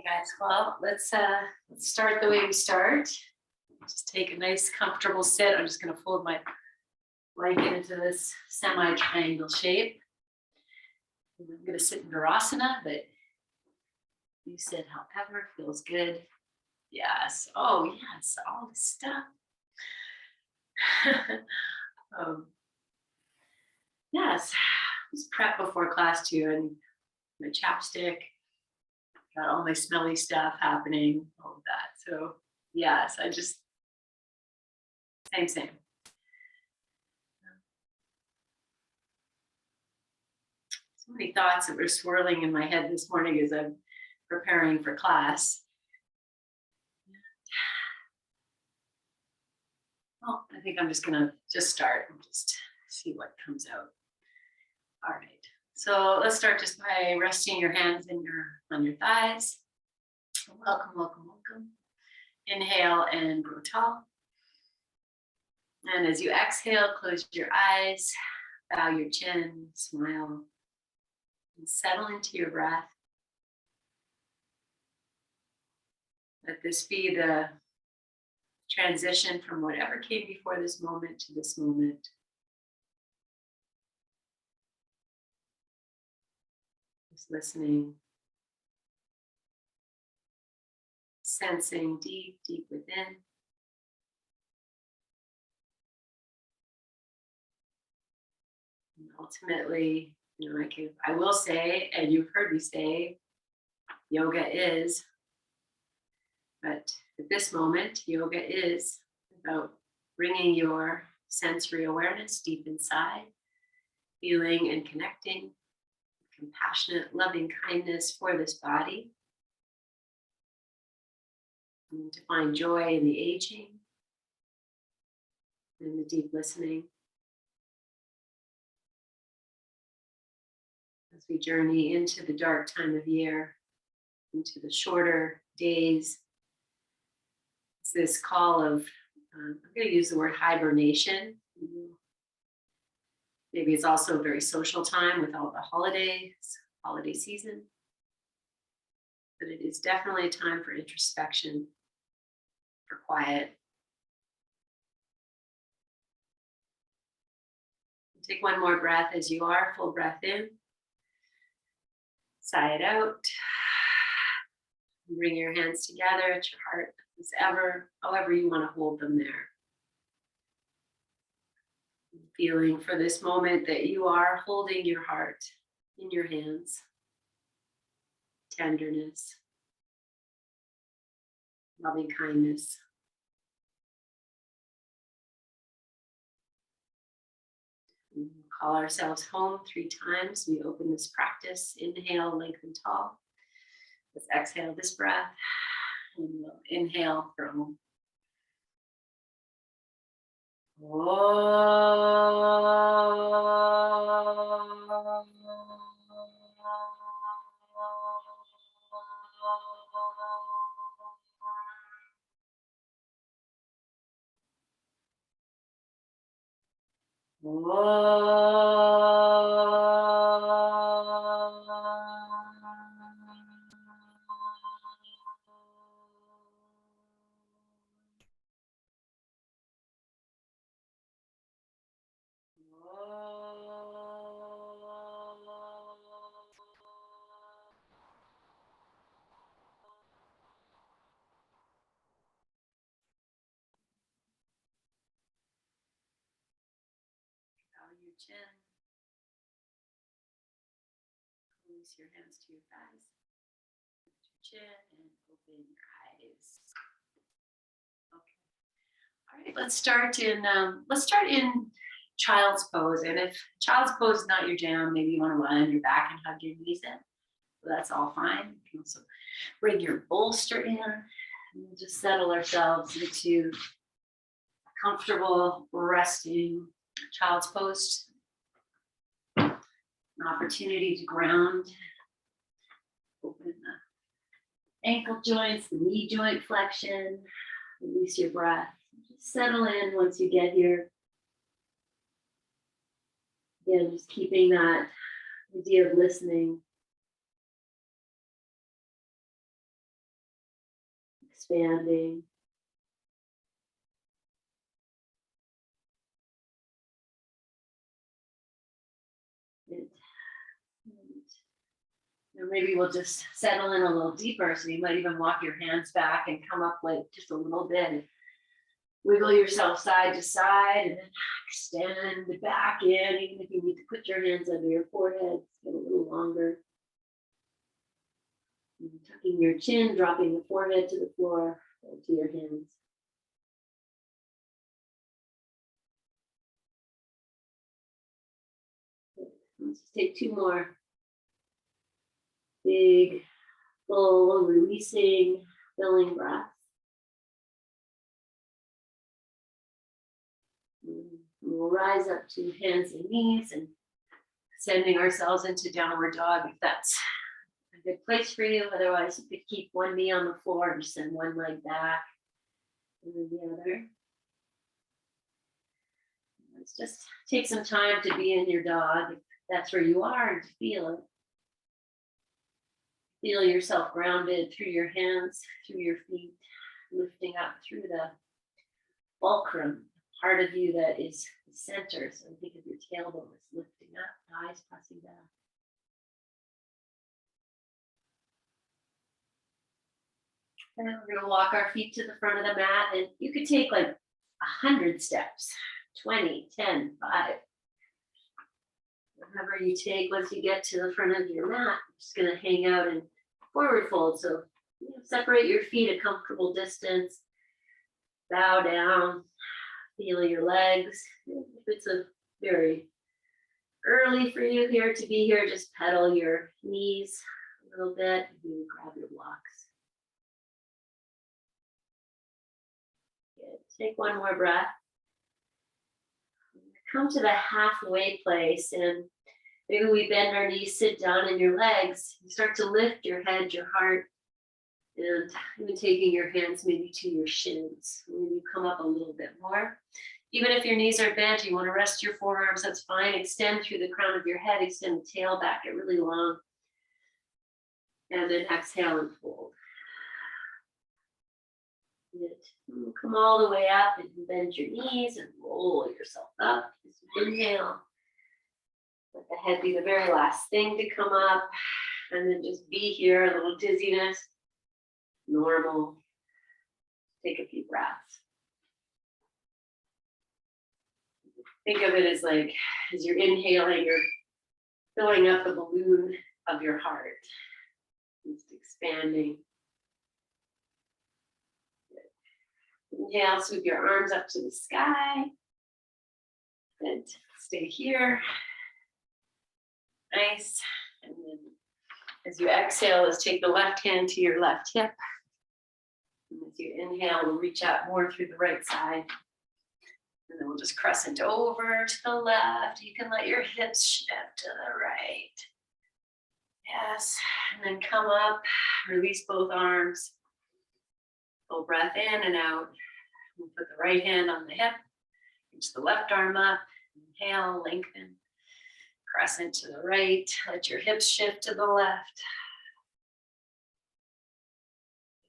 Guys, well, let's start the way we start. Just take a nice comfortable sit. I'm just going to fold my blanket into this semi-triangle shape. And I'm going to sit in Virasana, but you sit however feels good. Yes. Oh, yes. All the stuff. Yes. Just prep before class too, and my chapstick. Got all my smelly stuff happening, all of that. So yes, I just same. So many thoughts that were swirling in my head this morning as I'm preparing for class. Well, I think I'm just gonna start and just see what comes out. All right. So let's start just by resting your hands on your thighs. Welcome, welcome, welcome. Inhale and grow tall. And as you exhale, close your eyes, bow your chin, smile, and settle into your breath. Let this be the transition from whatever came before this moment to this moment. Just listening, sensing deep, deep within. And ultimately, I will say, and you've heard me say, yoga is, but at this moment, yoga is about bringing your sensory awareness deep inside, feeling and connecting, compassionate, loving kindness for this body, and to find joy in the aging and the deep listening. As we journey into the dark time of year, into the shorter days, it's this call of, I'm going to use the word hibernation. Maybe it's also a very social time with all the holiday season. But it is definitely a time for introspection, for quiet. Take one more breath as you are, full breath in. Sigh it out. Bring your hands together at your heart, however you want to hold them there. Feeling for this moment that you are holding your heart in your hands. Tenderness, loving kindness. We'll call ourselves home 3 times. We open this practice. Inhale, lengthen tall. Let's exhale this breath. And we'll inhale for home. Your chin. Release your hands to your thighs. Lift your chin and open your eyes. Okay. All right. Let's start in child's pose. And if child's pose is not your jam, maybe you want to lie on your back and hug your knees in. So that's all fine. You can also bring your bolster in. And we'll just settle ourselves into a comfortable resting child's pose. An opportunity to ground. Open the ankle joints, the knee joint flexion. Release your breath. Just settle in once you get here. Again, just keeping that idea of listening. expanding. Or maybe we'll just settle in a little deeper. So you might even walk your hands back and come up like just a little bit. And wiggle yourself side to side and then extend back in. Even if you need to put your hands under your forehead, get a little longer. And tucking your chin, dropping the forehead to the floor, to your hands. Let's just take two more. Big, full, releasing, filling breaths. We'll rise up to hands and knees and sending ourselves into downward dog if that's a good place for you. Otherwise, you could keep one knee on the floor and send one leg back and then the other. Let's just take some time to be in your dog if that's where you are and to feel it. Feel yourself grounded through your hands, through your feet, lifting up through the fulcrum, part of you that is the center. So think of your tailbone as lifting up, eyes pressing down. And then we're going to walk our feet to the front of the mat, and you could take like 100 steps, 20, 10, 5. Whatever you take, once you get to the front of your mat, you're just going to hang out in forward fold. So separate your feet a comfortable distance, bow down, feel your legs. If it's a very early for you here to be here, just pedal your knees a little bit. You grab your blocks. Good. Take one more breath. Come to the halfway place, and maybe we bend our knees, sit down in your legs. You start to lift your head, your heart, and even taking your hands maybe to your shins. Maybe you come up a little bit more. Even if your knees are bent, you want to rest your forearms, that's fine. Extend through the crown of your head, extend the tail back, get really long. And then exhale and fold. Good. Come all the way up and bend your knees and roll yourself up. Just inhale. Let the head be the very last thing to come up. And then just be here, a little dizziness. Normal. Take a few breaths. Think of it as like, as you're inhaling, you're filling up the balloon of your heart. Just expanding. Inhale, sweep your arms up to the sky. Good. Stay here. Nice. And then as you exhale, let's take the left hand to your left hip. And as you inhale, we'll reach out more through the right side. And then we'll just crescent over to the left. You can let your hips shift to the right. Yes. And then come up, release both arms. Full breath in and out. We'll put the right hand on the hip. Reach the left arm up. Inhale, lengthen. Crescent to the right. Let your hips shift to the left.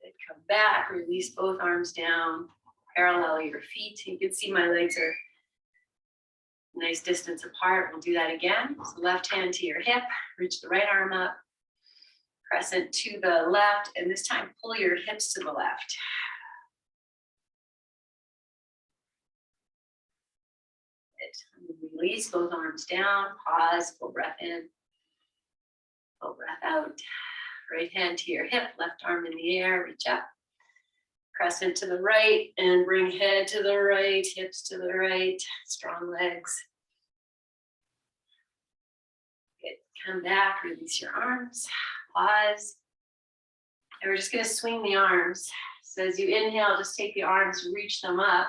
Good. Come back. Release both arms down. Parallel your feet. You can see my legs are a nice distance apart. We'll do that again. So left hand to your hip. Reach the right arm up. Crescent to the left. And this time, pull your hips to the left. Release both arms down, pause, full breath in, full breath out. Right hand to your hip, left arm in the air, reach up. Crescent to the right and bring head to the right, hips to the right, strong legs. Good. Come back, release your arms, pause. And we're just gonna swing the arms. So as you inhale, just take the arms, reach them up.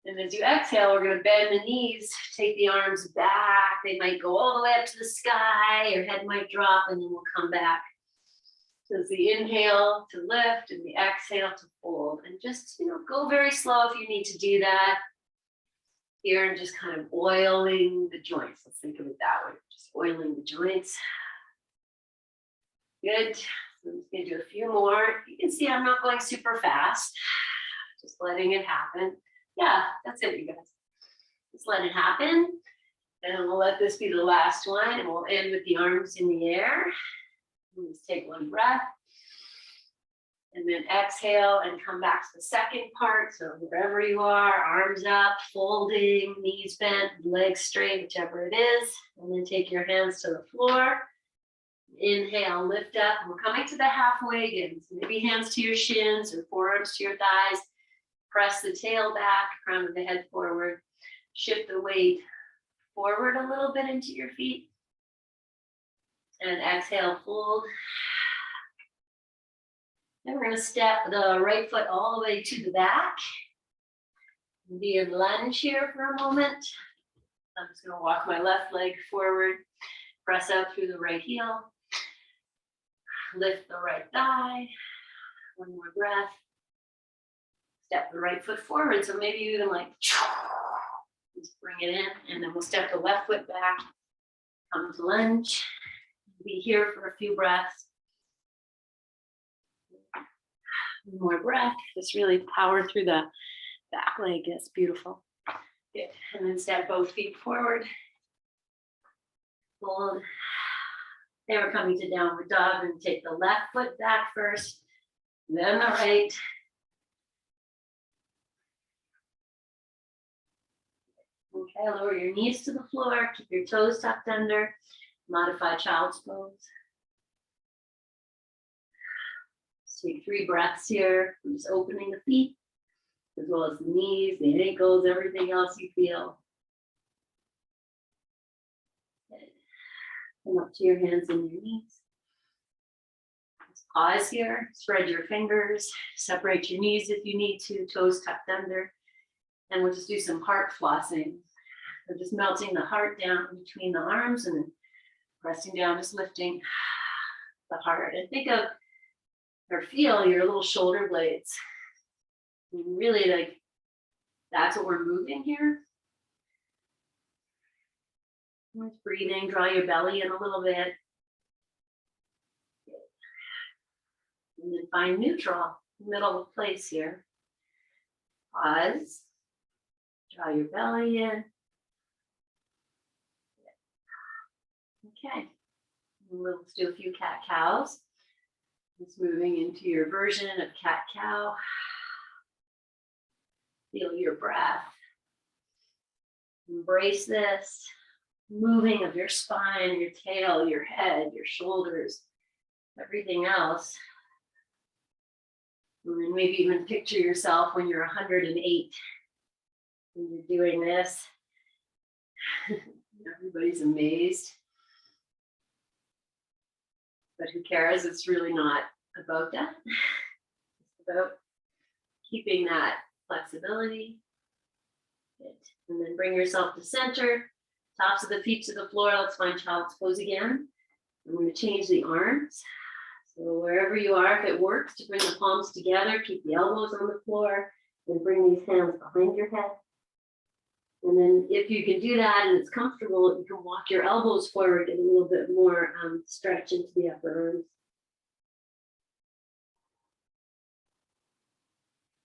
And as you exhale, we're going to bend the knees, take the arms back. They might go all the way up to the sky, your head might drop, and then we'll come back. So it's the inhale to lift and the exhale to fold. And just, go very slow if you need to do that. Here, and just kind of oiling the joints. Let's think of it that way. Just oiling the joints. Good. I'm just gonna do a few more. You can see I'm not going super fast, just letting it happen. Yeah, that's it, you guys. Just let it happen. And we'll let this be the last one, and we'll end with the arms in the air. We'll just take one breath. And then exhale and come back to the second part. So wherever you are, arms up, folding, knees bent, legs straight, whichever it is. And then take your hands to the floor. Inhale, lift up. We're coming to the halfway again. So maybe hands to your shins or forearms to your thighs. Press the tail back, crown of the head forward. Shift the weight forward a little bit into your feet. And exhale, fold. Then we're going to step the right foot all the way to the back. Be in lunge here for a moment. I'm just going to walk my left leg forward. Press out through the right heel. Lift the right thigh. One more breath. Step the right foot forward. So maybe you even like just bring it in, and then we'll step the left foot back. Come to lunge. Be here for a few breaths. One more breath. Just really power through the back leg. That's beautiful. Good. And then step both feet forward. Hold. Then we're coming to downward dog, and take the left foot back first, then the right. Okay, lower your knees to the floor, keep your toes tucked under, modify child's pose. Just take 3 breaths here. I'm just opening the feet, as well as the knees, the ankles, everything else you feel. Come up to your hands and your knees. Just pause here, spread your fingers, separate your knees if you need to, toes tucked under. And we'll just do some heart flossing. So just melting the heart down between the arms and then pressing down, just lifting the heart. And think of or feel your little shoulder blades. Really, like, that's what we're moving here. Just breathing, draw your belly in a little bit. And then find neutral, middle place here. Pause. Draw your belly in. Okay. Let's do a few cat-cows. Just moving into your version of cat-cow. Feel your breath. Embrace this. Moving of your spine, your tail, your head, your shoulders, everything else. And then maybe even picture yourself when you're 108 and you're doing this. Everybody's amazed. But who cares? It's really not about that. It's about keeping that flexibility. Good. And then bring yourself to center. Tops of the feet to the floor. Let's find child's pose again. I'm going to change the arms. So wherever you are, if it works, to bring the palms together, keep the elbows on the floor, and bring these hands behind your head. And then if you can do that and it's comfortable, you can walk your elbows forward, get a little bit more stretch into the upper arms.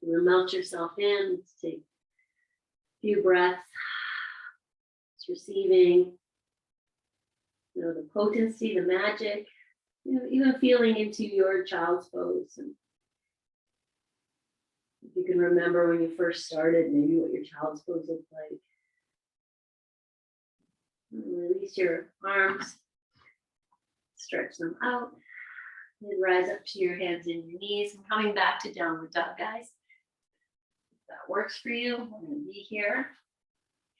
And then melt yourself in. Let's take a few breaths. Receiving, the potency, the magic, even feeling into your child's pose. And if you can remember when you first started, maybe what your child's pose looked like. And release your arms, stretch them out, and rise up to your hands and your knees. And coming back to downward dog, guys. If that works for you, I'm going to be here.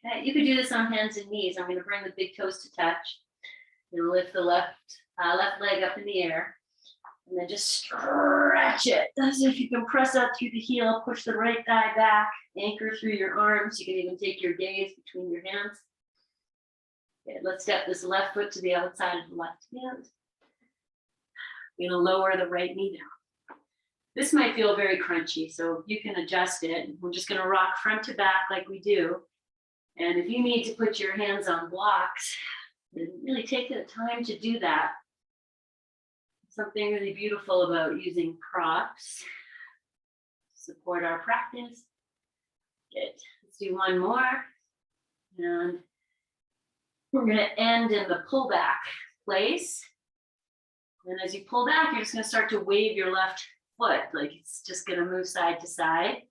Okay, you could do this on hands and knees. I'm going to bring the big toes to touch and lift the left leg up in the air. And then just stretch it as if you can press out through the heel, push the right thigh back, anchor through your arms. You can even take your gaze between your hands. Okay, let's step this left foot to the outside of the left hand. You're going to lower the right knee down. This might feel very crunchy, so you can adjust it. We're just going to rock front to back like we do. And if you need to put your hands on blocks, then really take the time to do that. something really beautiful about using props to support our practice. Good. Let's do one more. And we're going to end in the pullback place. And as you pull back, you're just going to start to wave your left foot, like it's just going to move side to side.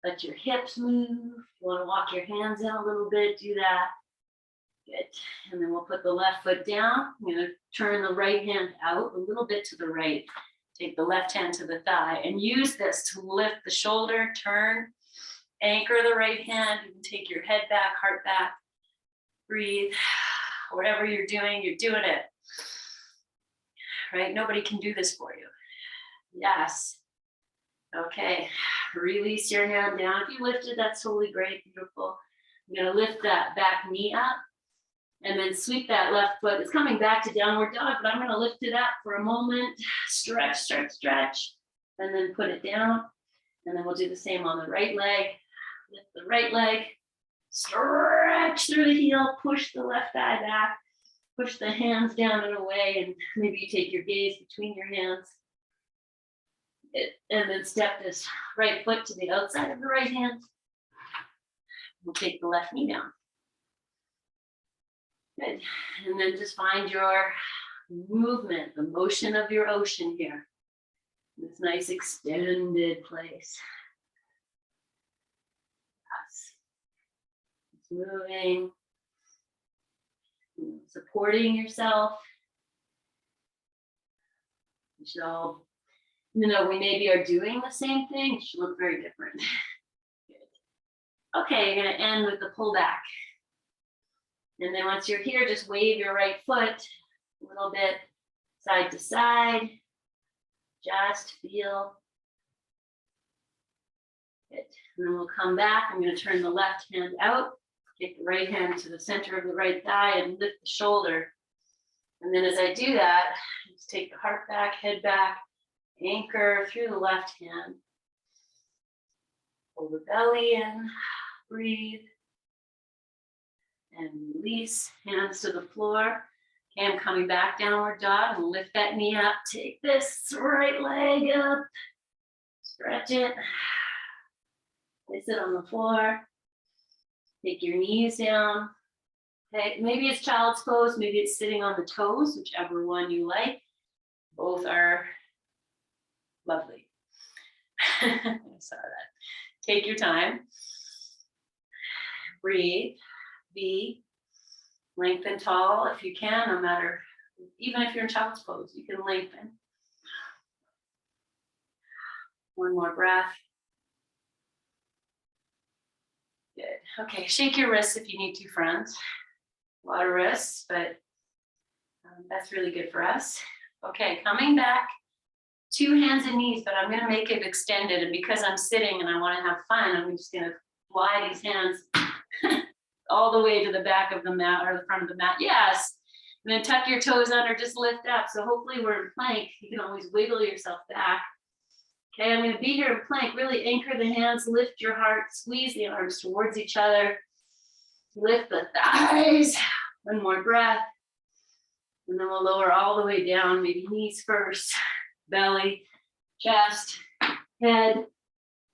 Let your hips move. If you want to walk your hands in a little bit, do that. Good. And then we'll put the left foot down. I'm going to turn the right hand out a little bit to the right. Take the left hand to the thigh and use this to lift the shoulder, turn, anchor the right hand. You can take your head back, heart back. Breathe. Whatever you're doing it. Right? Nobody can do this for you. Yes. Okay. Release your hand down. If you lifted, that's totally great. Beautiful. I'm going to lift that back knee up and then sweep that left foot. It's coming back to downward dog, but I'm going to lift it up for a moment. Stretch, stretch, stretch, and then put it down. And then we'll do the same on the right leg. Lift the right leg. Stretch through the heel. Push the left thigh back. Push the hands down and away, and maybe you take your gaze between your hands. And then step this right foot to the outside of the right hand. We'll take the left knee down. Good. And then just find your movement, the motion of your ocean here. This nice extended place. Yes. It's moving. Supporting yourself. You should all, we maybe are doing the same thing, it should look very different. Good. Okay, you're going to end with the pullback. And then once you're here, just wave your right foot a little bit side to side. Just feel. Good. And then we'll come back. I'm going to turn the left hand out. Take the right hand to the center of the right thigh and lift the shoulder. And then as I do that, just take the heart back, head back, anchor through the left hand. Pull the belly in, breathe, and release, hands to the floor. Okay, I'm coming back, downward dog, and lift that knee up. Take this right leg up, stretch it, place it on the floor. Take your knees down. Okay, maybe it's child's pose, maybe it's sitting on the toes, whichever one you like. Both are lovely. I saw that. Take your time. Breathe. Be. Lengthen tall if you can, no matter, even if you're in child's pose, you can lengthen. One more breath. Good. Okay, shake your wrists if you need to, friends. A lot of wrists, but that's really good for us. Okay, coming back, 2 hands and knees, but I'm going to make it extended. And because I'm sitting and I want to have fun, I'm just going to fly these hands all the way to the back of the mat or the front of the mat. Yes. And then tuck your toes under, just lift up. So hopefully we're in plank. You can always wiggle yourself back. Okay, I'm going to be here in plank. Really anchor the hands, lift your heart, squeeze the arms towards each other. Lift the thighs. One more breath. And then we'll lower all the way down, maybe knees first, belly, chest, head.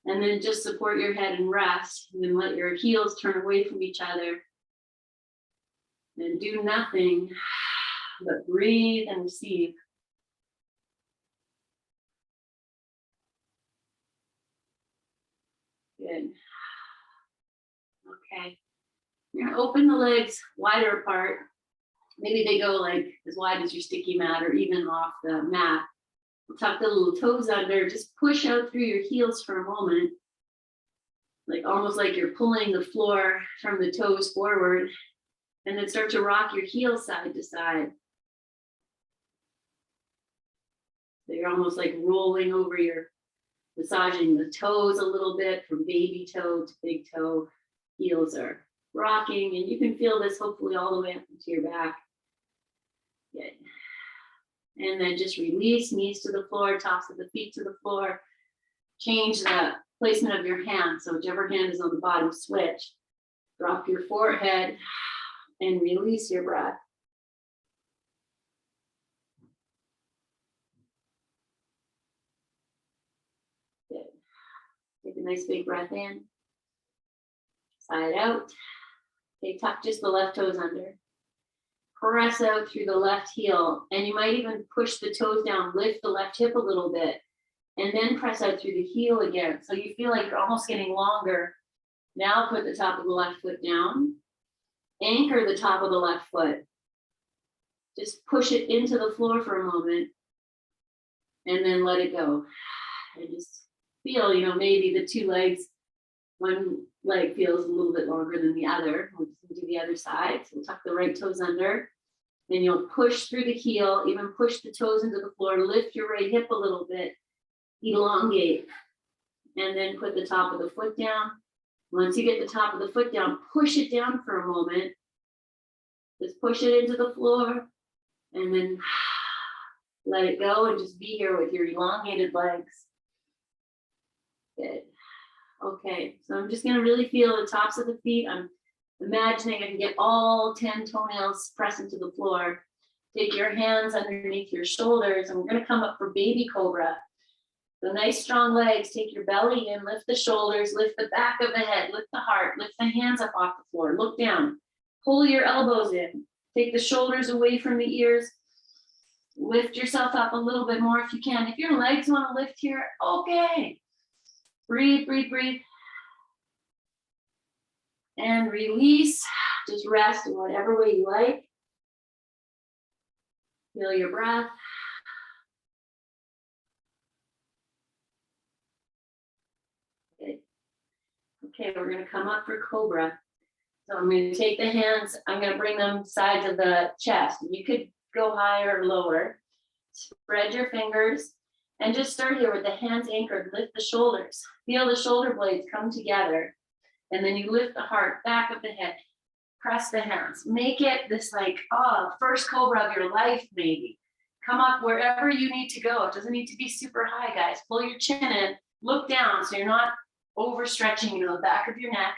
And then just support your head and rest. And then let your heels turn away from each other. And do nothing but breathe and receive. Good. Okay. You're gonna open the legs wider apart. Maybe they go like as wide as your sticky mat or even off the mat. Tuck the little toes under, just push out through your heels for a moment. Like almost like you're pulling the floor from the toes forward. And then start to rock your heels side to side. So you're almost like rolling over massaging the toes a little bit from baby toe to big toe. Heels are rocking, and you can feel this hopefully all the way up into your back. Good. And then just release, knees to the floor, tops of the feet to the floor. Change the placement of your hand. So whichever hand is on the bottom, switch. Drop your forehead and release your breath. a nice big breath in. Side out. Okay, tuck just the left toes under. Press out through the left heel. And you might even push the toes down, lift the left hip a little bit, and then press out through the heel again. So you feel like you're almost getting longer. Now put the top of the left foot down. Anchor the top of the left foot. Just push it into the floor for a moment. And then let it go. And just feel, maybe the two legs, one leg feels a little bit longer than the other. We'll just do the other side. So we'll tuck the right toes under. Then you'll push through the heel, even push the toes into the floor, lift your right hip a little bit, elongate, and then put the top of the foot down. Once you get the top of the foot down, push it down for a moment. Just push it into the floor, and then let it go and just be here with your elongated legs. Good. Okay, so I'm just gonna really feel the tops of the feet. I'm imagining I can get all 10 toenails pressed into the floor. Take your hands underneath your shoulders, and we're gonna come up for baby cobra. So nice strong legs, take your belly in, lift the shoulders, lift the back of the head, lift the heart, lift the hands up off the floor, look down, pull your elbows in, take the shoulders away from the ears, lift yourself up a little bit more if you can. If your legs wanna lift here, okay. Breathe, breathe, breathe. And release, just rest in whatever way you like. Feel your breath. Okay, we're gonna come up for Cobra. So I'm gonna take the hands, I'm gonna bring them sides of the chest. You could go higher or lower. Spread your fingers and just start here with the hands anchored, lift the shoulders. Feel the shoulder blades come together. And then you lift the heart, back of the head, press the hands. Make it this first Cobra of your life maybe. Come up wherever you need to go. It doesn't need to be super high, guys. Pull your chin in, look down so you're not overstretching, the back of your neck.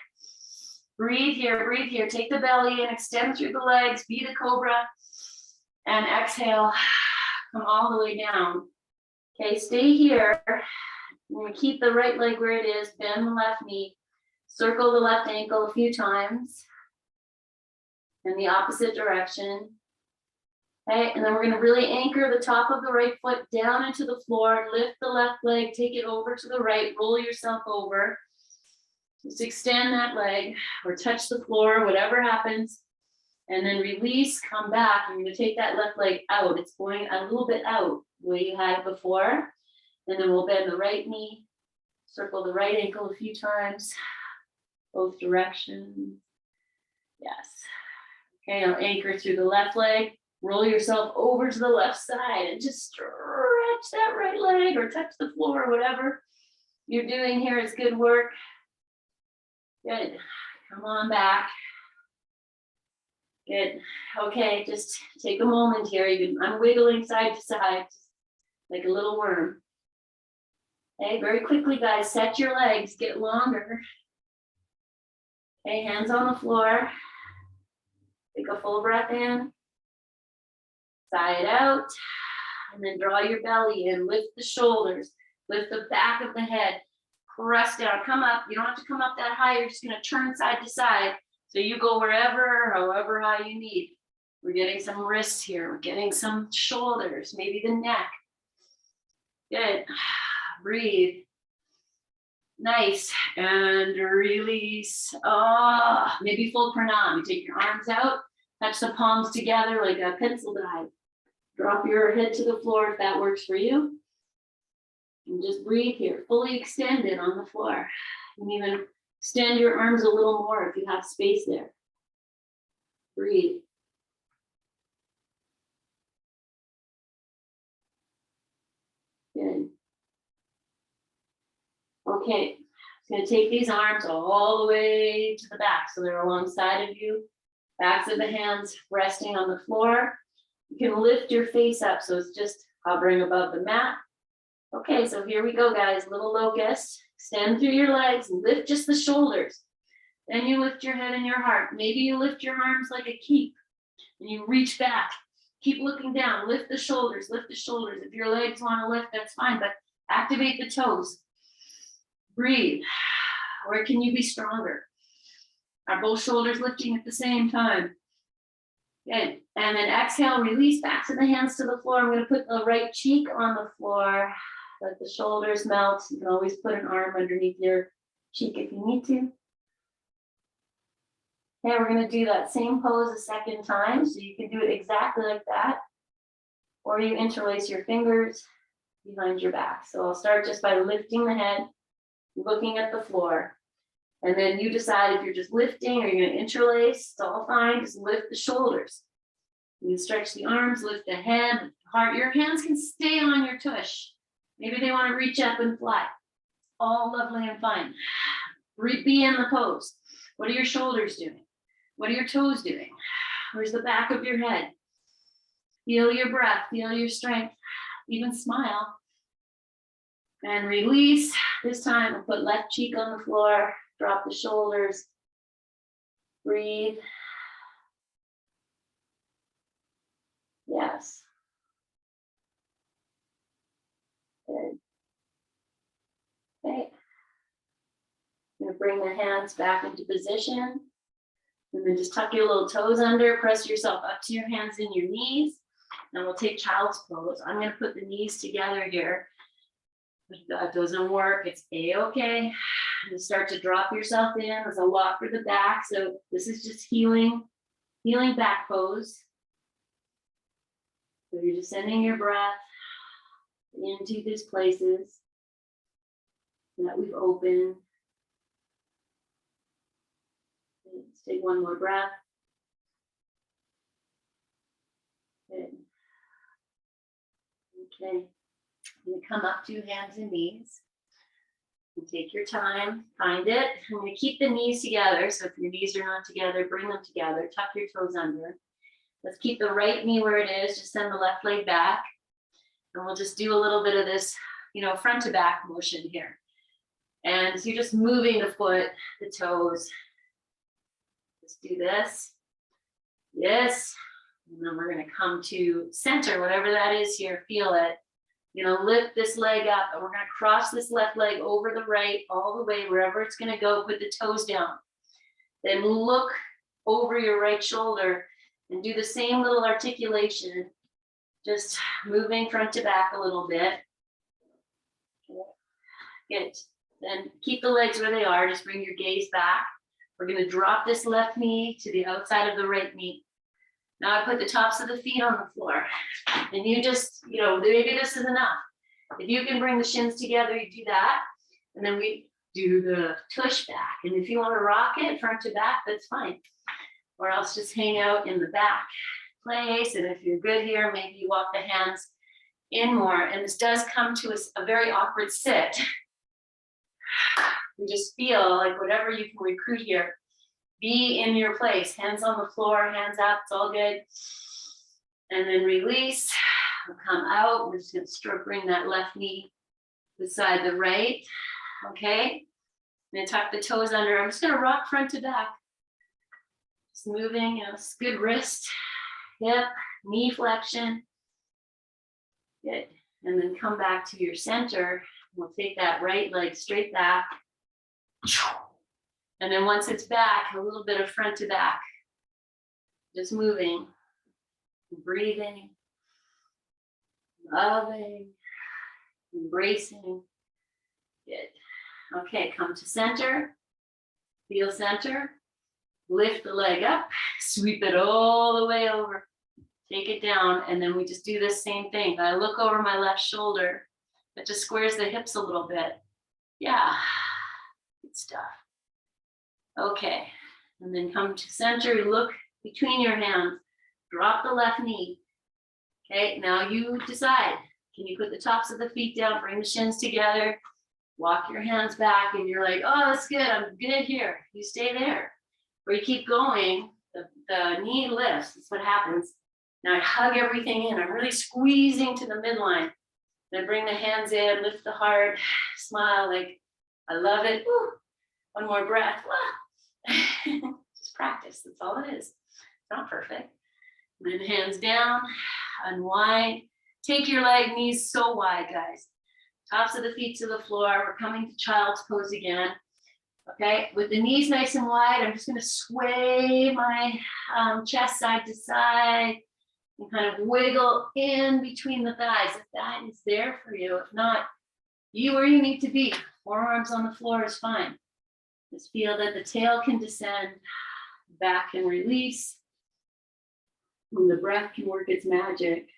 Breathe here, take the belly in, extend through the legs, be the Cobra, and exhale, come all the way down. Okay, stay here. I'm gonna keep the right leg where it is, bend the left knee, circle the left ankle a few times in the opposite direction. Okay, and then we're gonna really anchor the top of the right foot down into the floor, lift the left leg, take it over to the right, roll yourself over. Just extend that leg or touch the floor, whatever happens. And then release, come back. You're gonna take that left leg out. It's going a little bit out the way you had it before. And then we'll bend the right knee, circle the right ankle a few times, both directions. Yes. Okay, now anchor through the left leg. Roll yourself over to the left side and just stretch that right leg or touch the floor, whatever you're doing here is good work. Good. Come on back. Good. Okay, just take a moment here. I'm wiggling side to side, like a little worm. Okay, very quickly, guys, set your legs, get longer. Okay, hands on the floor. Take a full breath in. Side out. And then draw your belly in, lift the shoulders, lift the back of the head, press down, come up. You don't have to come up that high, you're just gonna turn side to side. So you go wherever, however high you need. We're getting some wrists here, we're getting some shoulders, maybe the neck. Good, breathe. Nice, and release. Maybe full pranam. You take your arms out, touch the palms together like a pencil dive. Drop your head to the floor if that works for you. And just breathe here, fully extended on the floor. You can even extend your arms a little more if you have space there. Breathe. Good. Okay, I'm gonna take these arms all the way to the back so they're alongside of you. Backs of the hands resting on the floor. You can lift your face up so it's just hovering above the mat. Okay, so here we go, guys. Little locust. Extend through your legs and lift just the shoulders. Then you lift your head and your heart. Maybe you lift your arms like a keep and you reach back. Keep looking down. Lift the shoulders. Lift the shoulders. If your legs want to lift, that's fine, but activate the toes. Breathe. Where can you be stronger? Are both shoulders lifting at the same time? Good. And then exhale, release back to the hands to the floor. I'm going to put the right cheek on the floor. Let the shoulders melt. You can always put an arm underneath your cheek if you need to. Okay, we're going to do that same pose a second time. So you can do it exactly like that. Or you interlace your fingers behind your back. So I'll start just by lifting the head, looking at the floor. And then you decide if you're just lifting or you're going to interlace. It's all fine. Just lift the shoulders. You can stretch the arms, lift the head, lift the heart. Your hands can stay on your tush. Maybe they want to reach up and fly. All lovely and fine. Be in the pose. What are your shoulders doing? What are your toes doing? Where's the back of your head? Feel your breath. Feel your strength. Even smile. And release. This time, we'll put left cheek on the floor. Drop the shoulders. Breathe. Yes. Good. Okay. I'm going to bring the hands back into position. And then just tuck your little toes under. Press yourself up to your hands and your knees. And we'll take child's pose. I'm going to put the knees together here. If that doesn't work, it's A-okay. And start to drop yourself in as a walk for the back. So this is just healing back pose. So you're just sending your breath into these places that we've opened. Let's take one more breath. Good. Okay. I'm going to come up to hands and knees. And take your time, find it. I'm going to keep the knees together. So if your knees are not together, bring them together. Tuck your toes under. Let's keep the right knee where it is. Just send the left leg back. And we'll just do a little bit of this, front to back motion here. And so you're just moving the foot, the toes. Just do this. Yes. And then we're going to come to center, whatever that is here. Feel it. Lift this leg up, and we're going to cross this left leg over the right, all the way, wherever it's going to go. Put the toes down. Then look over your right shoulder and do the same little articulation, just moving front to back a little bit. Good. Then keep the legs where they are. Just bring your gaze back. We're going to drop this left knee to the outside of the right knee. Now I put the tops of the feet on the floor, and you just, maybe this is enough. If you can bring the shins together, you do that. And then we do the tush back. And if you want to rock it front to back, that's fine. Or else just hang out in the back place. And if you're good here, maybe you walk the hands in more. And this does come to a very awkward sit. You just feel like whatever you can recruit here. Be in your place, hands on the floor, hands up, it's all good. And then release, we'll come out. We're just gonna bring that left knee beside the right, okay? And then tuck the toes under. I'm just gonna rock front to back. Just moving, good wrist, hip, knee flexion. Good, and then come back to your center. We'll take that right leg straight back. And then once it's back, a little bit of front to back. Just moving, breathing, loving, embracing. Good. Okay, come to center. Feel center. Lift the leg up. Sweep it all the way over. Take it down. And then we just do this same thing. I look over my left shoulder. It just squares the hips a little bit. Yeah, good stuff. Okay, and then come to center, you look between your hands, drop the left knee. Okay, now you decide, can you put the tops of the feet down, bring the shins together, walk your hands back, and you're like, oh, that's good, I'm good here. You stay there. Or you keep going, the knee lifts, that's what happens. Now I hug everything in, I'm really squeezing to the midline. Then bring the hands in, lift the heart, smile like, I love it. Woo. One more breath. Just practice, that's all it is. It's not perfect. And then hands down, unwind. Take your knees so wide, guys. Tops of the feet to the floor. We're coming to child's pose again. Okay, with the knees nice and wide, I'm just going to sway my chest side to side and kind of wiggle in between the thighs. If that is there for you, if not, you where you need to be. Forearms on the floor is fine. Just feel that the tail can descend, back can release, and the breath can work its magic.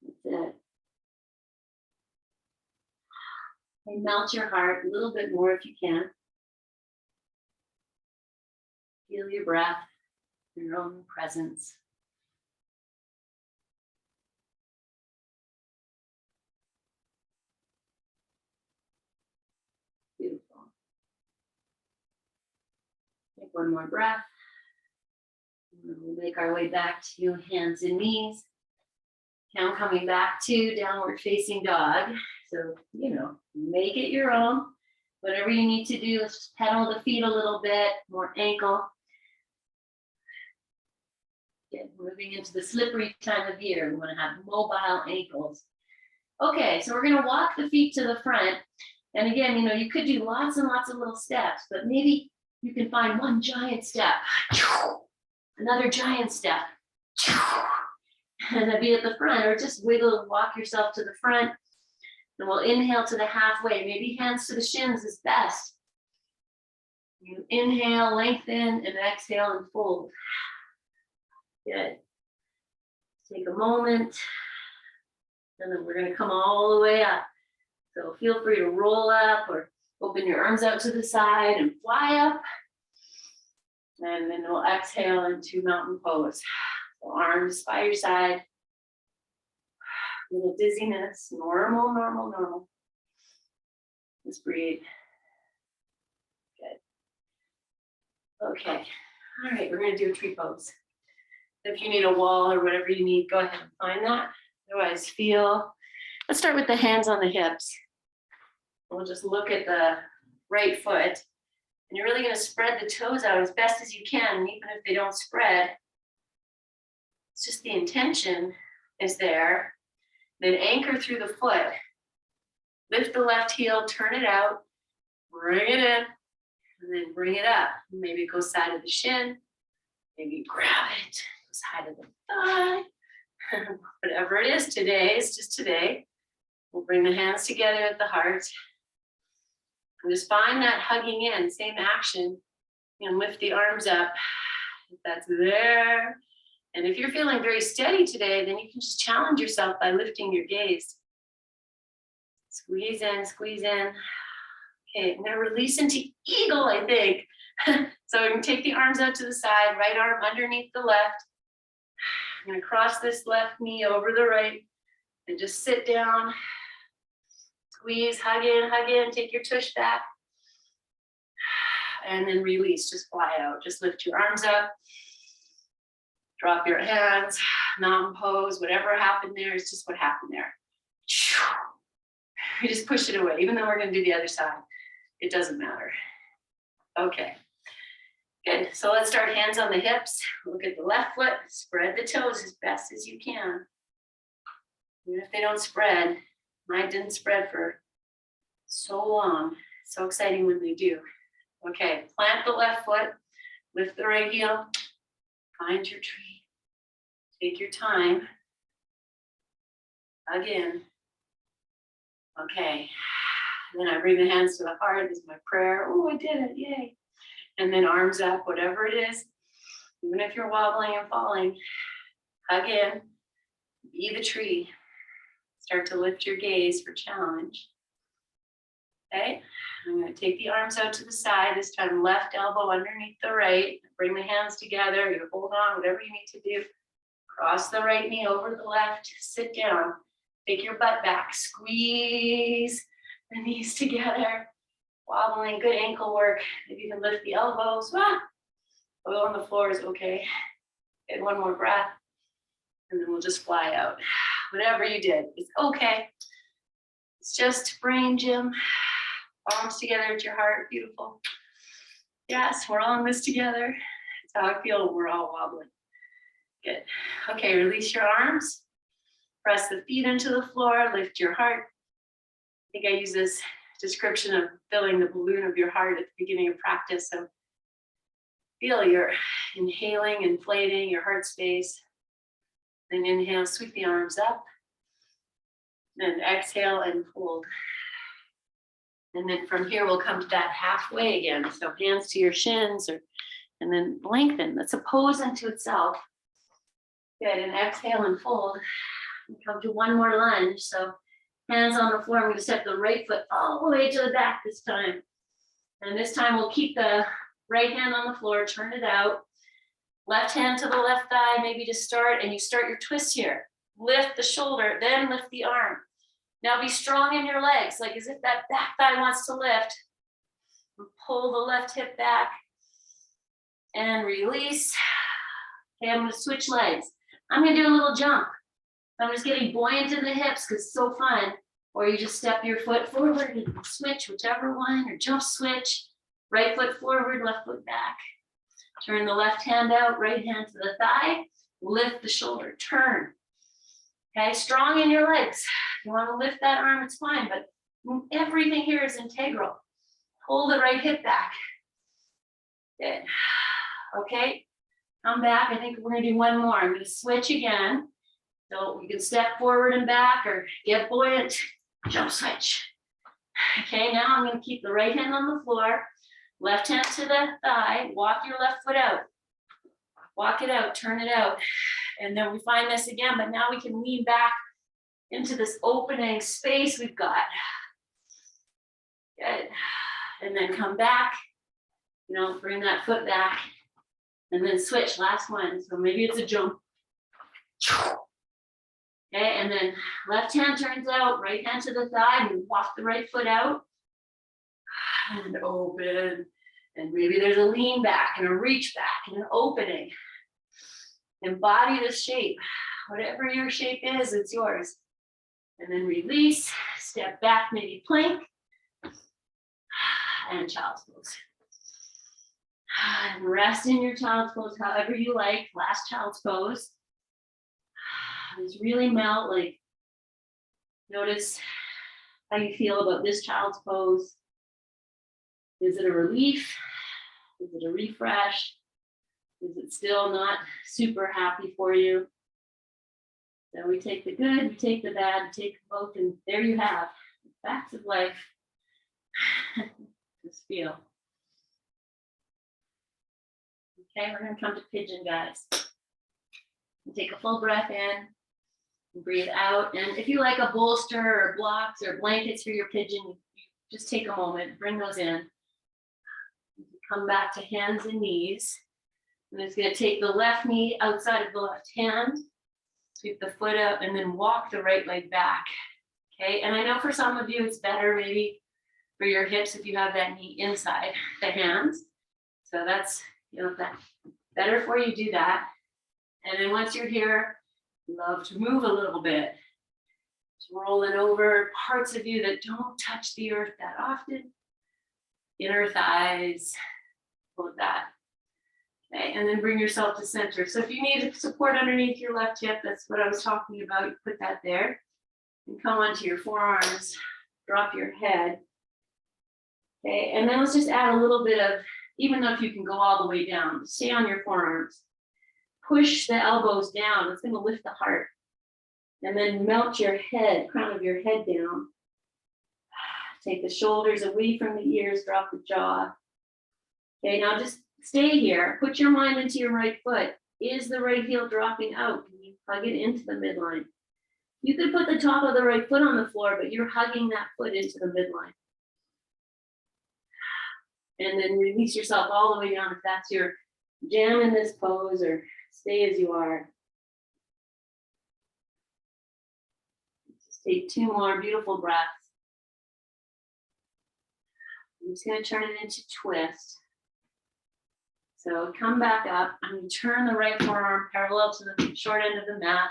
That's it. And melt your heart a little bit more if you can. Feel your breath, your own presence. Beautiful. Take one more breath. We'll make our way back to hands and knees. Now coming back to downward facing dog. So, make it your own. Whatever you need to do, let's just pedal the feet a little bit, more ankle. Moving into the slippery time of year. We want to have mobile ankles. Okay, so we're going to walk the feet to the front. And again, you could do lots and lots of little steps, but maybe you can find one giant step, another giant step, and then be at the front, or just wiggle and walk yourself to the front. And we'll inhale to the halfway. Maybe hands to the shins is best. You inhale, lengthen, and exhale and fold. Good. Take a moment. And then we're going to come all the way up. So feel free to roll up or open your arms out to the side and fly up. And then we'll exhale into mountain pose. So arms by your side. A little dizziness, normal, normal, normal. Just breathe. Good. Okay. All right, we're going to do a tree pose. If you need a wall or whatever you need, go ahead and find that. Otherwise, let's start with the hands on the hips. We'll just look at the right foot. And you're really going to spread the toes out as best as you can. And even if they don't spread, it's just the intention is there. Then anchor through the foot. Lift the left heel, turn it out, bring it in, and then bring it up. Maybe go side of the shin. Maybe grab it, side of the thigh. Whatever it is today, it's just today. We'll bring the hands together at the heart. And just find that hugging in, same action. And lift the arms up if that's there. And if you're feeling very steady today, then you can just challenge yourself by lifting your gaze. Squeeze in, squeeze in. Okay, I'm gonna release into eagle, I think. So you can take the arms out to the side, right arm underneath the left. I'm gonna cross this left knee over the right and just sit down. Squeeze, hug in, take your tush back. And then release, just fly out. Just lift your arms up. Drop your hands, mountain pose, whatever happened there is just what happened there. You just push it away, even though we're gonna do the other side. It doesn't matter. Okay, good. So let's start hands on the hips. Look at the left foot, spread the toes as best as you can. Even if they don't spread, mine didn't spread for so long. So exciting when they do. Okay, plant the left foot, lift the right heel, find your tree. Take your time. Again. Okay. Then I bring the hands to the heart. This is my prayer. Oh, I did it. Yay. And then arms up, whatever it is. Even if you're wobbling and falling, hug in. Be the tree. Start to lift your gaze for challenge. Okay. I'm going to take the arms out to the side. This time, left elbow underneath the right. Bring the hands together. You hold on, whatever you need to do. Cross the right knee over the left, sit down, take your butt back, squeeze the knees together, wobbling, good ankle work. Maybe you can lift the elbows. Oil on the floor is okay. Get one more breath, and then we'll just fly out. Whatever you did, it's okay. It's just brain gym. Palms together at your heart, beautiful. Yes, we're all in this together. That's how I feel when we're all wobbling. Good. Okay, release your arms. Press the feet into the floor, lift your heart. I think I use this description of filling the balloon of your heart at the beginning of practice. So feel your inhaling, inflating your heart space. Then inhale, sweep the arms up. Then exhale and fold. And then from here, we'll come to that halfway again. So hands to your shins, and then lengthen. That's a pose unto itself. Good, and exhale and fold. And come to one more lunge. So hands on the floor. I'm going to step the right foot all the way to the back this time. And this time we'll keep the right hand on the floor, turn it out. Left hand to the left thigh, maybe to start, and you start your twist here. Lift the shoulder, then lift the arm. Now be strong in your legs, like as if that back thigh wants to lift. Pull the left hip back and release. Okay, I'm going to switch legs. I'm going to do a little jump. I'm just getting buoyant in the hips because it's so fun. Or you just step your foot forward and switch, whichever one, or jump switch. Right foot forward, left foot back. Turn the left hand out, right hand to the thigh. Lift the shoulder, turn. Okay, strong in your legs. If you want to lift that arm, it's fine, but everything here is integral. Pull the right hip back. Good. Okay, come back. I think we're going to do one more. I'm going to switch again. So you can step forward and back or get buoyant, jump switch. Okay, now I'm going to keep the right hand on the floor, left hand to the thigh, walk your left foot out. Walk it out, turn it out. And then we find this again, but now we can lean back into this opening space we've got. Good. And then come back, bring that foot back and then switch, last one. So maybe it's a jump. Okay, and then left hand turns out, right hand to the thigh, and walk the right foot out. And open. And maybe there's a lean back and a reach back and an opening. Embody the shape. Whatever your shape is, it's yours. And then release, step back, maybe plank. And child's pose. And rest in your child's pose however you like. Last child's pose. Just really melt, like notice how you feel about this child's pose. Is it a relief? Is it a refresh? Is it still not super happy for you? So we take the good, we take the bad, we take both, and there you have the facts of life. Just feel. Okay, we're going to come to pigeon, guys. Take a full breath in. Breathe out. And if you like a bolster or blocks or blankets for your pigeon, you just take a moment, bring those in. Come back to hands and knees. I'm just going to take the left knee outside of the left hand, sweep the foot out, and then walk the right leg back. Okay, and I know for some of you it's better maybe for your hips if you have that knee inside the hands. So that's, if that's better for you, do that. And then once you're here, love to move a little bit. Just rolling over parts of you that don't touch the earth that often. Inner thighs, pull it back. Okay, and then bring yourself to center. So if you need support underneath your left hip, that's what I was talking about, you put that there. And come onto your forearms, drop your head. Okay, and then let's just add a little bit of, even though if you can go all the way down, stay on your forearms. Push the elbows down. It's going to lift the heart. And then melt your head, crown of your head down. Take the shoulders away from the ears, drop the jaw. Okay, now just stay here. Put your mind into your right foot. Is the right heel dropping out? Can you hug it into the midline? You could put the top of the right foot on the floor, but you're hugging that foot into the midline. And then release yourself all the way down if that's your jam in this pose, or stay as you are. Just take two more beautiful breaths. I'm just going to turn it into twist. So come back up. I'm going to turn the right forearm parallel to the short end of the mat,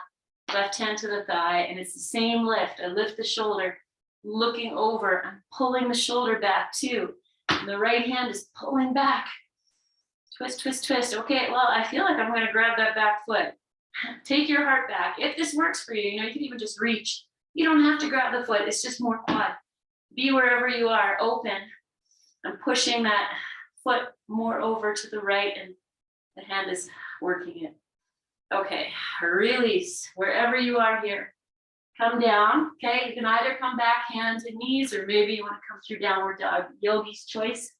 left hand to the thigh, and it's the same lift. I lift the shoulder, looking over. I'm pulling the shoulder back too. And the right hand is pulling back. Twist, twist, twist. Okay, well, I feel like I'm going to grab that back foot. Take your heart back. If this works for you, you can even just reach. You don't have to grab the foot. It's just more quad. Be wherever you are, open. I'm pushing that foot more over to the right and the hand is working it. Okay, release wherever you are here. Come down, okay? You can either come back, hands and knees, or maybe you want to come through downward dog, yogi's choice.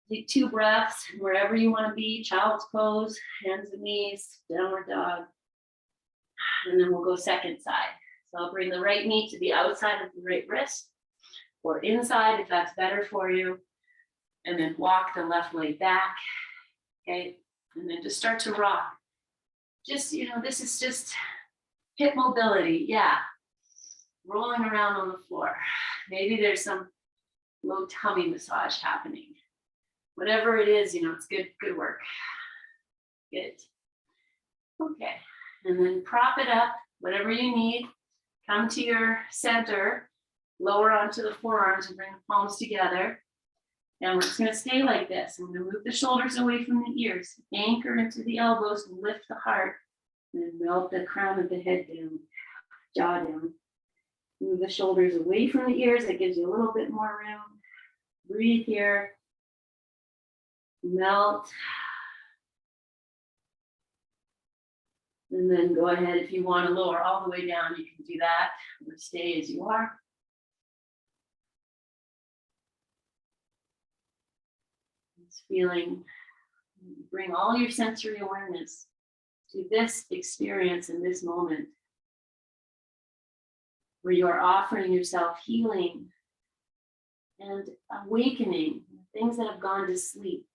Take 2 breaths, wherever you want to be, child's pose, hands and knees, downward dog. And then we'll go second side. So I'll bring the right knee to the outside of the right wrist, or inside if that's better for you. And then walk the left leg back, okay? And then just start to rock. Just, this is just hip mobility, yeah. Rolling around on the floor. Maybe there's some low tummy massage happening. Whatever it is, it's good work. Good. Okay, and then prop it up, whatever you need. Come to your center, lower onto the forearms and bring the palms together. And we're just gonna stay like this. I'm gonna move the shoulders away from the ears, anchor into the elbows and lift the heart. And then melt the crown of the head down, jaw down. Move the shoulders away from the ears. That gives you a little bit more room. Breathe here. Melt. And then go ahead, if you want to lower all the way down, you can do that, or stay as you are. Just feeling, bring all your sensory awareness to this experience in this moment, where you are offering yourself healing and awakening things that have gone to sleep,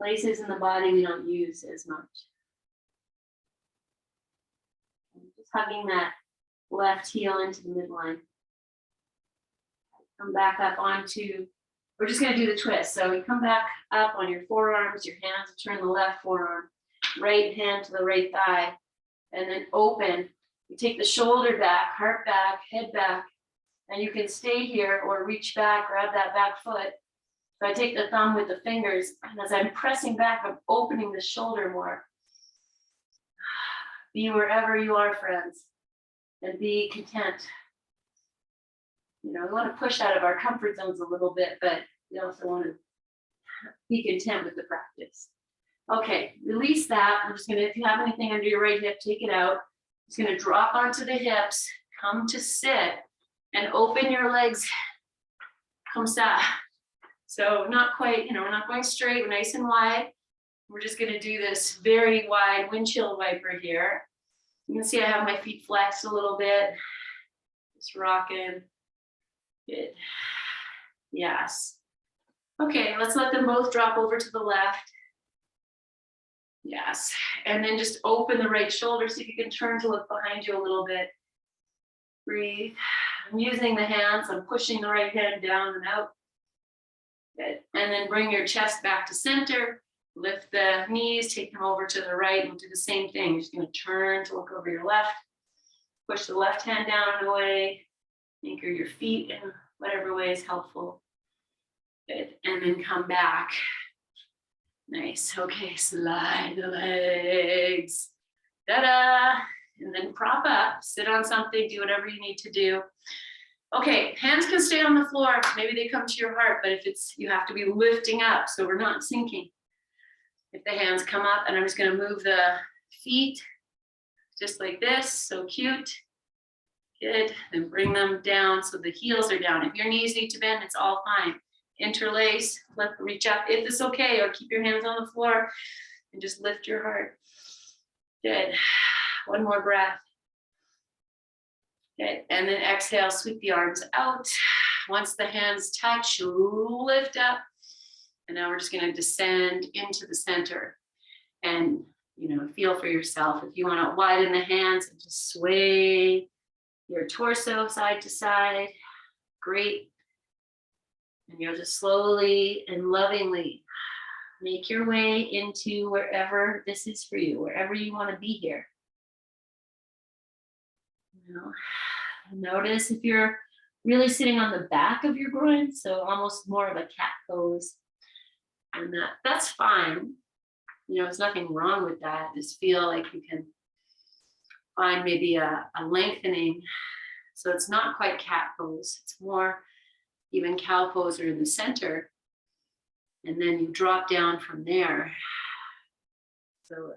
places in the body we don't use as much. And just hugging that left heel into the midline. Come back up onto, we're just going to do the twist. So you come back up on your forearms, your hands turn the left forearm, right hand to the right thigh, and then open. You take the shoulder back, heart back, head back, and you can stay here or reach back, grab that back foot. So I take the thumb with the fingers, and as I'm pressing back, I'm opening the shoulder more. Be wherever you are, friends, and be content. We want to push out of our comfort zones a little bit, but we also want to be content with the practice. Okay, release that. I'm just gonna, if you have anything under your right hip, take it out. Just gonna drop onto the hips, come to sit, and open your legs. Come ça. So not quite, we're not going straight, we're nice and wide. We're just gonna do this very wide windshield wiper here. You can see I have my feet flexed a little bit. Just rocking. Good. Yes. Okay, let's let them both drop over to the left. Yes, and then just open the right shoulder so you can turn to look behind you a little bit. Breathe. I'm using the hands. I'm pushing the right hand down and out. Good. And then bring your chest back to center. Lift the knees, take them over to the right. We'll do the same thing. You're just going to turn to look over your left. Push the left hand down and away. Anchor your feet in whatever way is helpful. Good. And then come back. Nice. Okay, slide the legs. Ta-da! And then prop up, sit on something, do whatever you need to do. Okay, hands can stay on the floor. Maybe they come to your heart, but if it's, you have to be lifting up, so we're not sinking. If the hands come up, and I'm just gonna move the feet just like this, so cute. Good, then bring them down so the heels are down. If your knees need to bend, it's all fine. Interlace, reach up if it's okay, or keep your hands on the floor and just lift your heart. Good. One more breath. Good. And then exhale, sweep the arms out. Once the hands touch, lift up. And now we're just going to descend into the center and, feel for yourself. If you want to widen the hands and just sway your torso side to side, great. And you'll just slowly and lovingly make your way into wherever this is for you, wherever you want to be here. Notice if you're really sitting on the back of your groin, so almost more of a cat pose. And that's fine. there's nothing wrong with that. Just feel like you can find maybe a lengthening. So it's not quite cat pose. It's more even cow pose or in the center. And then you drop down from there. So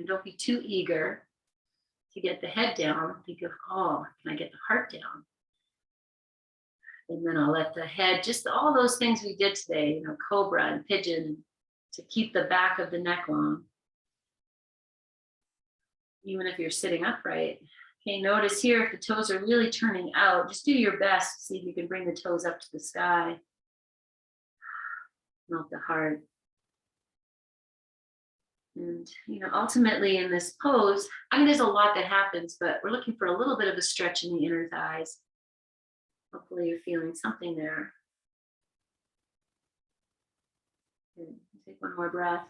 don't be too eager to get the head down. Think of, oh, can I get the heart down? And then I'll let the head, just all those things we did today, Cobra and Pigeon, to keep the back of the neck long. Even if you're sitting upright. Okay, notice here, if the toes are really turning out, just do your best to see if you can bring the toes up to the sky. Not the heart. And, ultimately in this pose, there's a lot that happens, but we're looking for a little bit of a stretch in the inner thighs. Hopefully you're feeling something there. Okay, take one more breath.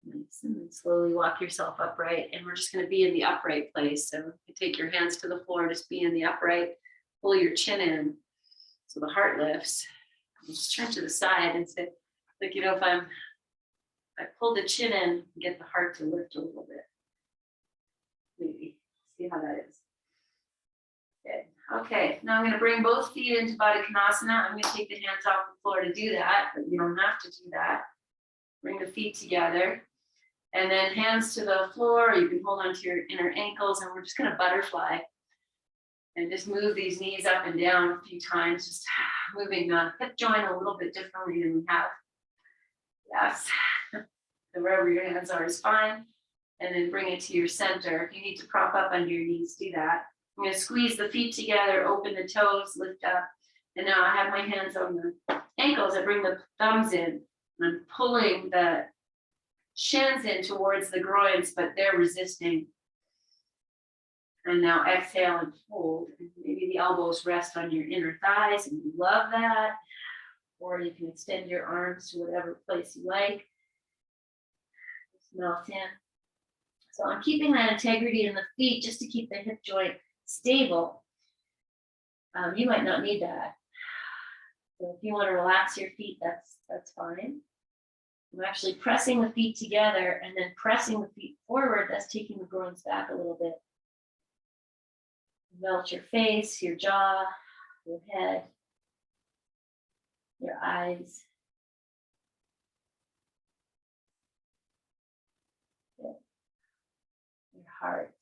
Nice. And then slowly walk yourself upright. And we're just going to be in the upright place. So you take your hands to the floor, just be in the upright, pull your chin in so the heart lifts. Just turn to the side and say, like, if I pull the chin in, get the heart to lift a little bit. Maybe. See how that is. Good. Okay, now I'm going to bring both feet into Baddha Konasana. I'm going to take the hands off the floor to do that, but you don't have to do that. Bring the feet together. And then hands to the floor. You can hold onto your inner ankles, and we're just going to butterfly. And just move these knees up and down a few times, just moving the hip joint a little bit differently than we have. Yes. And wherever your hands are is fine. And then bring it to your center. If you need to prop up under your knees, do that. I'm going to squeeze the feet together, open the toes, lift up. And now I have my hands on the ankles. I bring the thumbs in. And I'm pulling the shins in towards the groins, but they're resisting. And now exhale and fold. And maybe the elbows rest on your inner thighs, and you love that. Or you can extend your arms to whatever place you like. Just melt in. So I'm keeping that integrity in the feet just to keep the hip joint stable. You might not need that. So if you want to relax your feet, that's fine. I'm actually pressing the feet together and then pressing the feet forward. That's taking the groins back a little bit. Melt your face, your jaw, your head, your eyes. Your heart.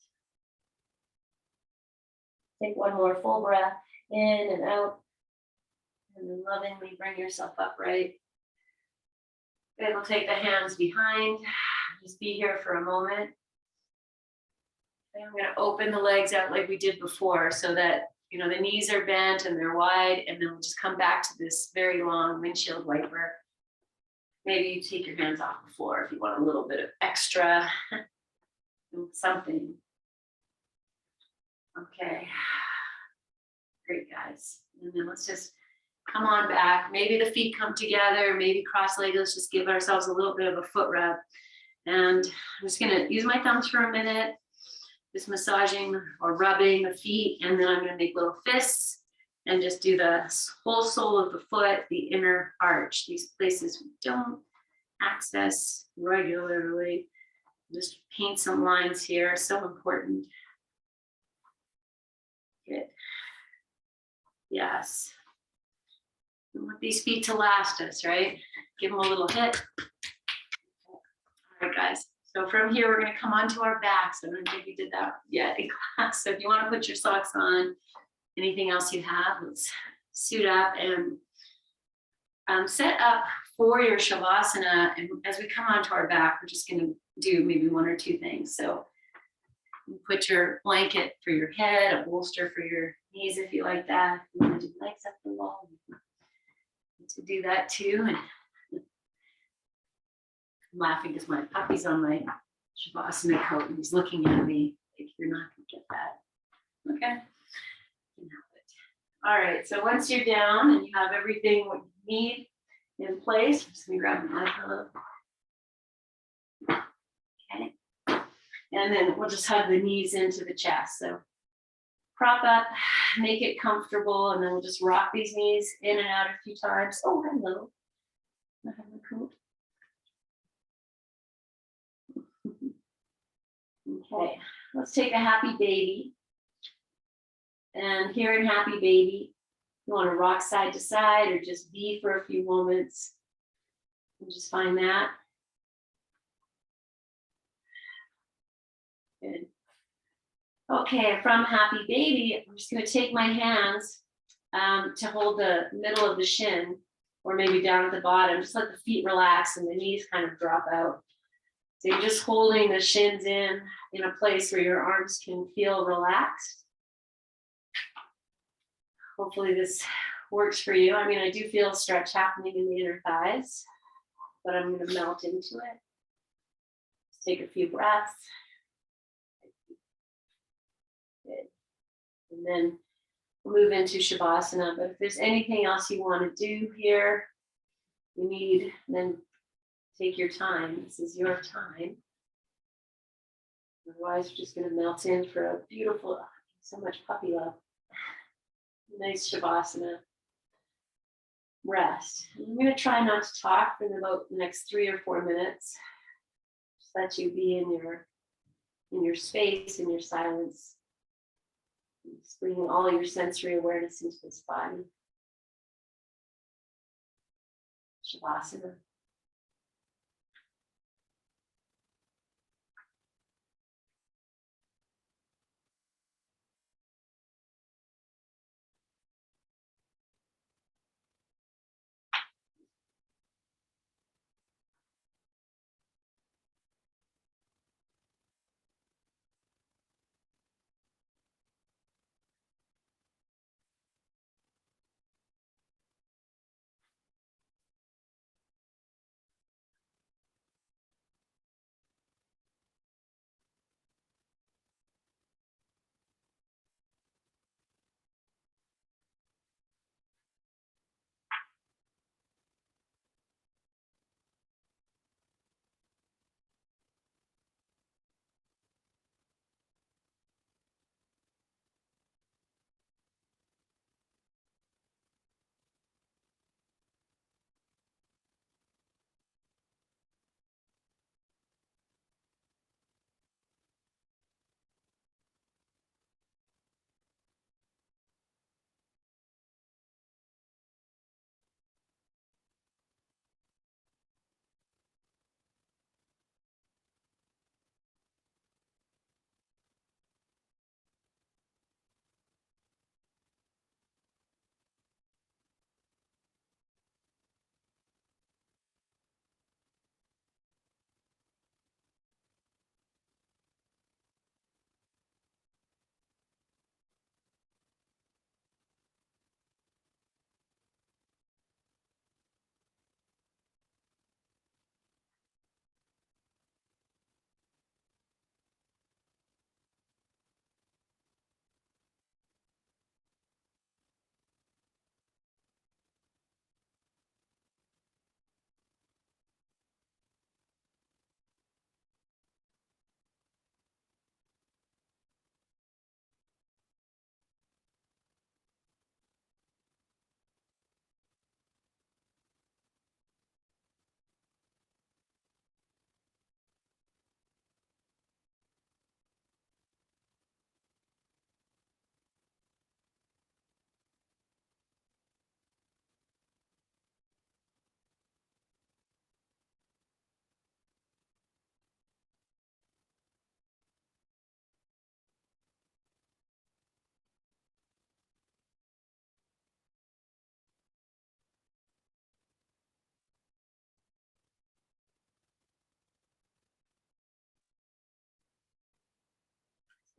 Take one more full breath in and out. And then lovingly bring yourself upright. Then we'll take the hands behind. Just be here for a moment. And I'm going to open the legs out like we did before so that, the knees are bent and they're wide. And then we'll just come back to this very long windshield wiper. Maybe you take your hands off the floor if you want a little bit of extra something. Okay. Great, guys. And then let's just come on back. Maybe the feet come together, maybe cross-legged. Let's just give ourselves a little bit of a foot rub. And I'm just going to use my thumbs for a minute, just massaging or rubbing the feet. And then I'm going to make little fists and just do the whole sole of the foot, the inner arch, these places we don't access regularly. Just paint some lines here, so important. Good. Yes. We want these feet to last us, right? Give them a little hit. All right, guys. So from here, we're going to come onto our backs. I don't think you did that yet in class. So if you want to put your socks on, anything else you have, let's suit up and set up for your Shavasana. And as we come onto our back, we're just going to do maybe one or two things. So you put your blanket for your head, a bolster for your knees if you like that. If you want to do legs up the wall, to do that too. And I'm laughing because my puppy's on my Shavasana coat and he's looking at me like, you're not going to get that. Okay. You can have it. All right. So once you're down and you have everything what you need in place, I'm just going to grab my pillow. Okay. And then we'll just hug the knees into the chest. So prop up, make it comfortable, and then we'll just rock these knees in and out a few times. Oh, hello. I have a coat. Okay, let's take a happy baby. And here in happy baby, you want to rock side to side or just be for a few moments. And just find that. Good. Okay, from happy baby, I'm just going to take my hands to hold the middle of the shin, or maybe down at the bottom. Just let the feet relax and the knees kind of drop out. So you're just holding the shins in a place where your arms can feel relaxed. Hopefully this works for you. I mean, I do feel a stretch happening in the inner thighs, but I'm going to melt into it. Just take a few breaths. Good. And then we'll move into Shavasana. But if there's anything else you want to do here, you need, then take your time. This is your time. Otherwise, we're just going to melt in for a beautiful, so much puppy love. Nice Shavasana. Rest. I'm going to try not to talk for about the next 3 or 4 minutes. Just let you be in your space, in your silence. Just bringing all your sensory awareness into this body. Shavasana.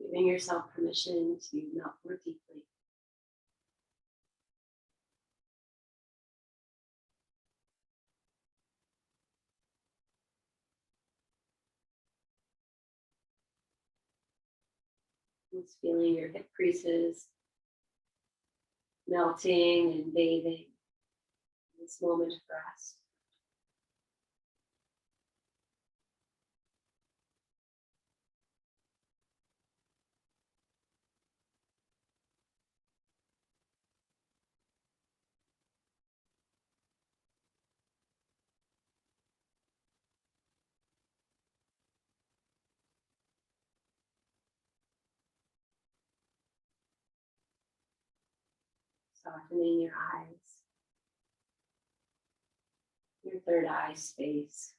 Giving yourself permission to melt more deeply. Just feeling your hip creases melting and bathing in this moment of rest. Softening your eyes, your third eye space.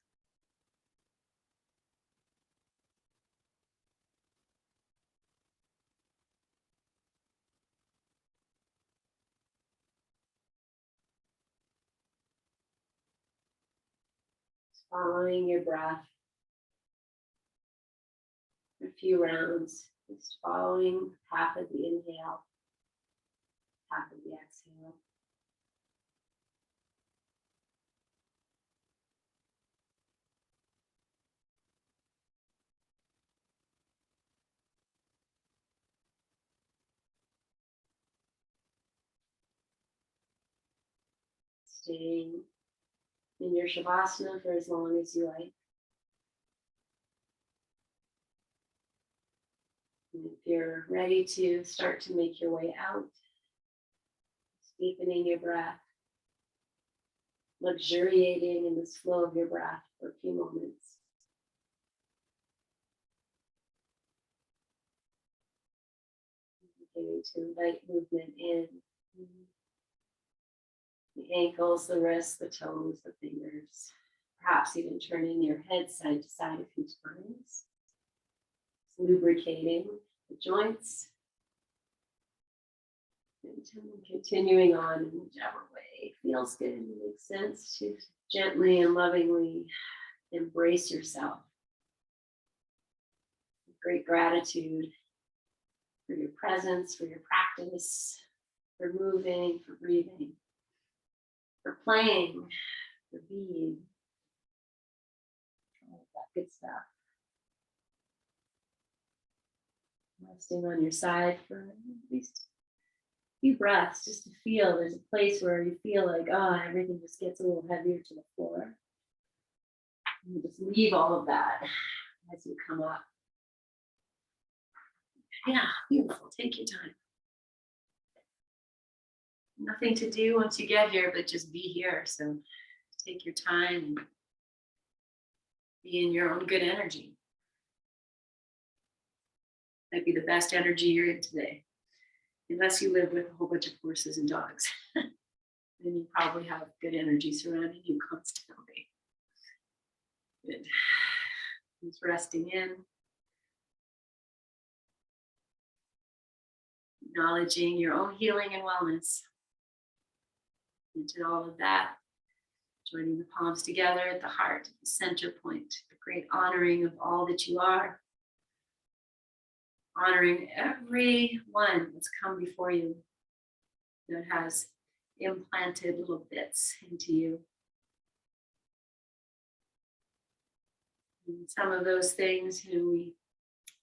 Following your breath for a few rounds, just following half of the inhale, half of the exhale. Staying in your Shavasana for as long as you like. And if you're ready to start to make your way out, deepening your breath, luxuriating in this flow of your breath for a few moments. Beginning to invite movement in the ankles, the wrists, the toes, the fingers. Perhaps even turning your head side to side a few times. Lubricating the joints. And continuing on in whichever way feels good and makes sense to gently and lovingly embrace yourself. Great gratitude for your presence, for your practice, for moving, for breathing, for playing, for being, all of that good stuff. Resting on your side for at least a few breaths, just to feel there's a place where you feel like, oh, everything just gets a little heavier to the floor. And you just leave all of that as you come up. Yeah, beautiful. Take your time. Nothing to do once you get here, but just be here. So take your time and be in your own good energy. Might be the best energy you're in today. Unless you live with a whole bunch of horses and dogs. Then you probably have good energy surrounding you constantly. Good. Just resting in. Acknowledging your own healing and wellness. Into all of that. Joining the palms together at the heart, the center point. The great honoring of all that you are. Honoring everyone that's come before you that has implanted little bits into you. And some of those things we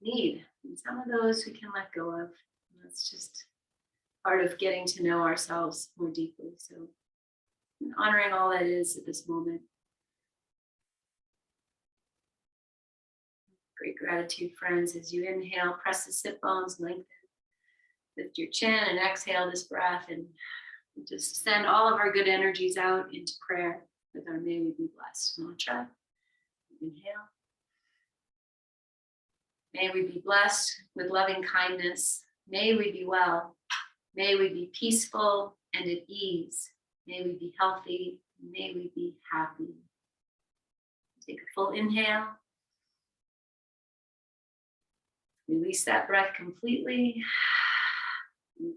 need, and some of those we can let go of. And that's just part of getting to know ourselves more deeply. So honoring all that is at this moment. Great gratitude, friends. As you inhale, press the sit bones, lengthen, lift your chin, and exhale this breath, and just send all of our good energies out into prayer with our may we be blessed mantra. Inhale. May we be blessed with loving kindness. May we be well. May we be peaceful and at ease. May we be healthy. May we be happy. Take a full inhale. Release that breath completely.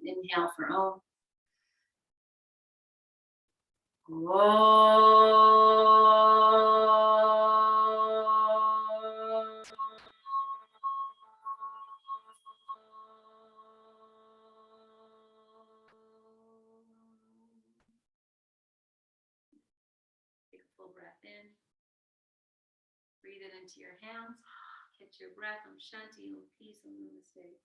Inhale for Om. Take a full breath in. Breathe it into your hands. Catch your breath. Om Shanti, Om Peace, Om Namaste.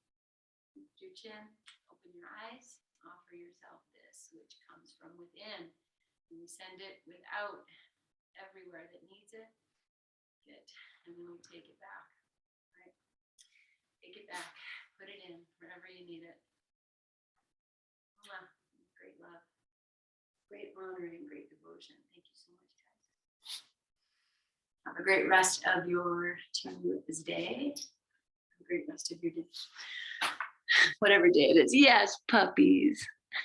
Lift your chin. Open your eyes. Offer yourself this, which comes from within. And we send it without everywhere that needs it. Good. And then we take it back. Right? Take it back. Put it in wherever you need it. Great love. Great honoring, great devotion. Thank you so much, guys. Have a great rest of your Tuesday. Have a great rest of your day. Whatever day it is. Yes, puppies.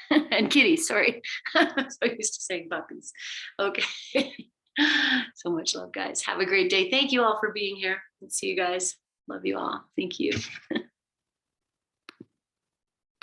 And kitties, sorry. I'm so used to saying puppies. Okay. So much love, guys. Have a great day. Thank you all for being here. Let's see you guys. Love you all. Thank you.